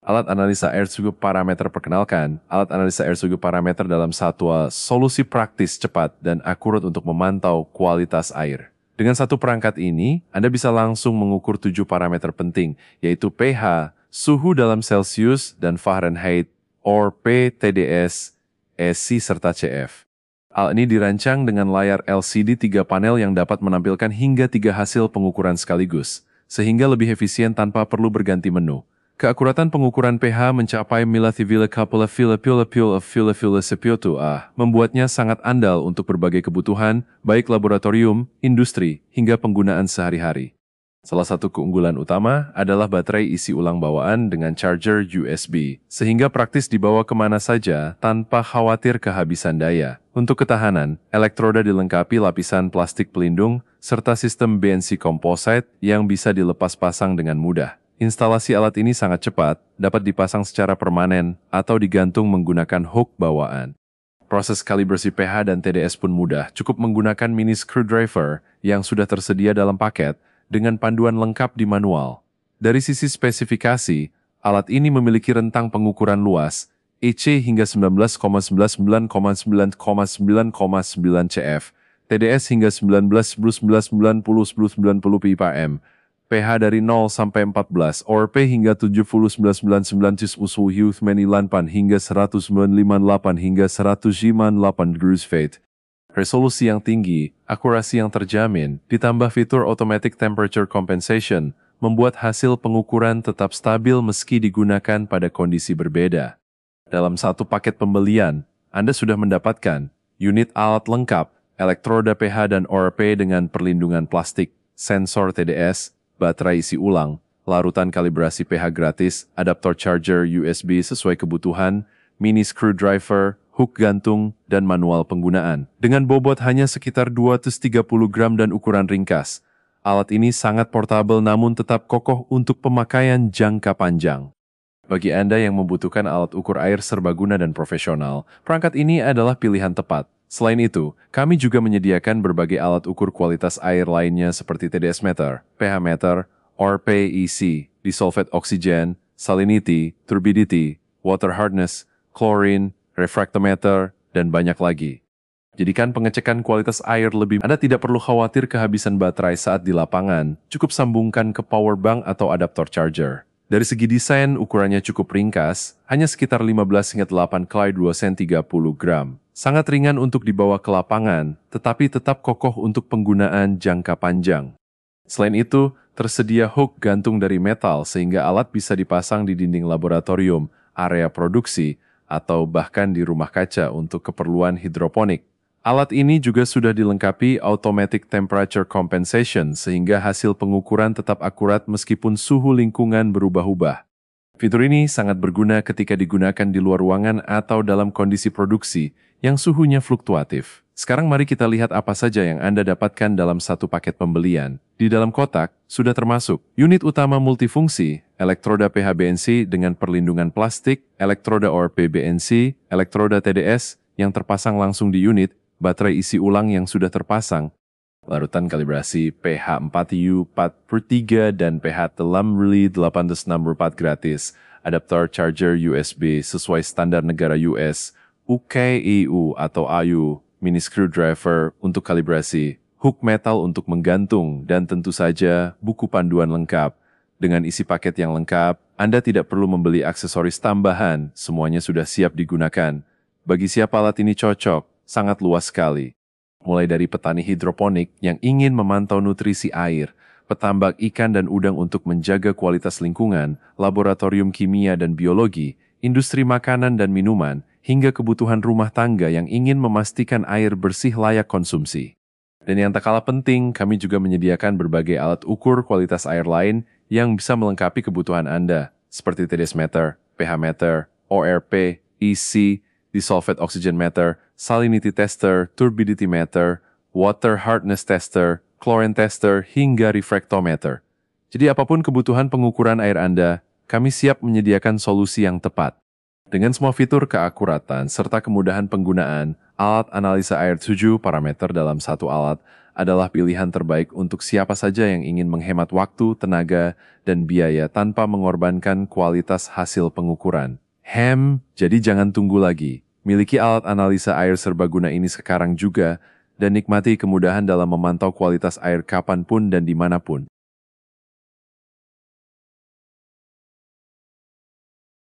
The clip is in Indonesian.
Alat analisa air suhu parameter perkenalkan. Alat analisa air suhu parameter dalam satwa solusi praktis cepat dan akurat untuk memantau kualitas air. Dengan satu perangkat ini, Anda bisa langsung mengukur 7 parameter penting, yaitu pH, suhu dalam Celsius dan Fahrenheit, or P, TDS, ESI, serta CF. Hal ini dirancang dengan layar LCD 3 panel yang dapat menampilkan hingga 3 hasil pengukuran sekaligus, sehingga lebih efisien tanpa perlu berganti menu. Keakuratan pengukuran pH mencapai membuatnya sangat andal untuk berbagai kebutuhan, baik laboratorium, industri, hingga penggunaan sehari-hari. Salah satu keunggulan utama adalah baterai isi ulang bawaan dengan charger USB, sehingga praktis dibawa kemana saja tanpa khawatir kehabisan daya. Untuk ketahanan, elektroda dilengkapi lapisan plastik pelindung, serta sistem BNC composite yang bisa dilepas pasang dengan mudah. Instalasi alat ini sangat cepat, dapat dipasang secara permanen atau digantung menggunakan hook bawaan. Proses kalibrasi pH dan TDS pun mudah, cukup menggunakan mini screwdriver yang sudah tersedia dalam paket dengan panduan lengkap di manual. Dari sisi spesifikasi, alat ini memiliki rentang pengukuran luas, EC hingga 19,99,9,9,9 CF, TDS hingga 19,90 ppm, pH dari 0 sampai 14, or P hingga 70,999 hingga 198 hingga 158 degrees Fahrenheit. Resolusi yang tinggi, akurasi yang terjamin, ditambah fitur automatic temperature compensation, membuat hasil pengukuran tetap stabil meski digunakan pada kondisi berbeda. Dalam satu paket pembelian, Anda sudah mendapatkan unit alat lengkap, elektroda pH dan ORP dengan perlindungan plastik, sensor TDS, baterai isi ulang, larutan kalibrasi pH gratis, adaptor charger USB sesuai kebutuhan, mini screwdriver, hook gantung, dan manual penggunaan. Dengan bobot hanya sekitar 230 gram dan ukuran ringkas, alat ini sangat portabel namun tetap kokoh untuk pemakaian jangka panjang. Bagi Anda yang membutuhkan alat ukur air serbaguna dan profesional, perangkat ini adalah pilihan tepat. Selain itu, kami juga menyediakan berbagai alat ukur kualitas air lainnya seperti TDS meter, pH meter, ORP-EC, dissolved oxygen, salinity, turbidity, water hardness, chlorine, refractometer, dan banyak lagi. Jadikan pengecekan kualitas air lebih. Anda tidak perlu khawatir kehabisan baterai saat di lapangan, cukup sambungkan ke power bank atau adaptor charger. Dari segi desain, ukurannya cukup ringkas, hanya sekitar 15 hingga 8 x 2 cm 30 gram. Sangat ringan untuk dibawa ke lapangan, tetapi tetap kokoh untuk penggunaan jangka panjang. Selain itu, tersedia hook gantung dari metal sehingga alat bisa dipasang di dinding laboratorium, area produksi, atau bahkan di rumah kaca untuk keperluan hidroponik. Alat ini juga sudah dilengkapi automatic temperature compensation sehingga hasil pengukuran tetap akurat meskipun suhu lingkungan berubah-ubah. Fitur ini sangat berguna ketika digunakan di luar ruangan atau dalam kondisi produksi yang suhunya fluktuatif. Sekarang mari kita lihat apa saja yang Anda dapatkan dalam satu paket pembelian. Di dalam kotak, sudah termasuk unit utama multifungsi, elektroda pH BNC dengan perlindungan plastik, elektroda ORP BNC, elektroda TDS yang terpasang langsung di unit, baterai isi ulang yang sudah terpasang, larutan kalibrasi pH 4U 4/3 dan pH telam Relay 864 gratis, adaptor charger USB sesuai standar negara US, UK-EU atau AU, mini screwdriver untuk kalibrasi, hook metal untuk menggantung, dan tentu saja buku panduan lengkap. Dengan isi paket yang lengkap, Anda tidak perlu membeli aksesoris tambahan, semuanya sudah siap digunakan. Bagi siapa alat ini cocok, sangat luas sekali. Mulai dari petani hidroponik yang ingin memantau nutrisi air, petambak ikan dan udang untuk menjaga kualitas lingkungan, laboratorium kimia dan biologi, industri makanan dan minuman, hingga kebutuhan rumah tangga yang ingin memastikan air bersih layak konsumsi. Dan yang tak kalah penting, kami juga menyediakan berbagai alat ukur kualitas air lain yang bisa melengkapi kebutuhan Anda, seperti TDS meter, pH meter, ORP, EC, dissolved oxygen meter, salinity tester, turbidity meter, water hardness tester, chlorine tester, hingga refractometer. Jadi apapun kebutuhan pengukuran air Anda, kami siap menyediakan solusi yang tepat. Dengan semua fitur keakuratan serta kemudahan penggunaan, alat analisa air 7 parameter dalam satu alat adalah pilihan terbaik untuk siapa saja yang ingin menghemat waktu, tenaga, dan biaya tanpa mengorbankan kualitas hasil pengukuran. Jadi jangan tunggu lagi. Miliki alat analisa air serbaguna ini sekarang juga, dan nikmati kemudahan dalam memantau kualitas air kapanpun dan dimanapun.